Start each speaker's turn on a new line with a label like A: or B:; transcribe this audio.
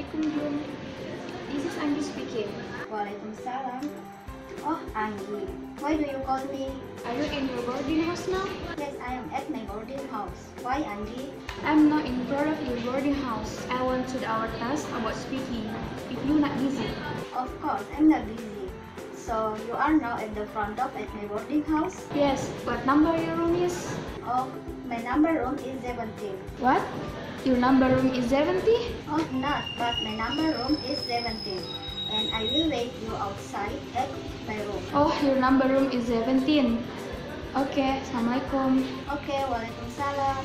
A: Assalamualaikum, Jun. This is Anggi speaking.
B: Waalaikumsalam. Oh, Anggi. Why do you call me?
A: Are you in your boarding house now?
B: Yes, I am at my boarding house. Why, Anggi?
A: I'm not in front of your boarding house. I want to our task about speaking. If you're not busy.
B: Of course, I'm not busy. So, you are now at the front of at my boarding house?
A: Yes. What number your room is?
B: Oh, my number room is 17.
A: What? Your number room is 70?
B: Oh, not, but my number room is 17. And I will wait you outside at my room.
A: Oh, your number room is 17. Okay, Assalamualaikum.
B: Okay, Waalaikumsalam.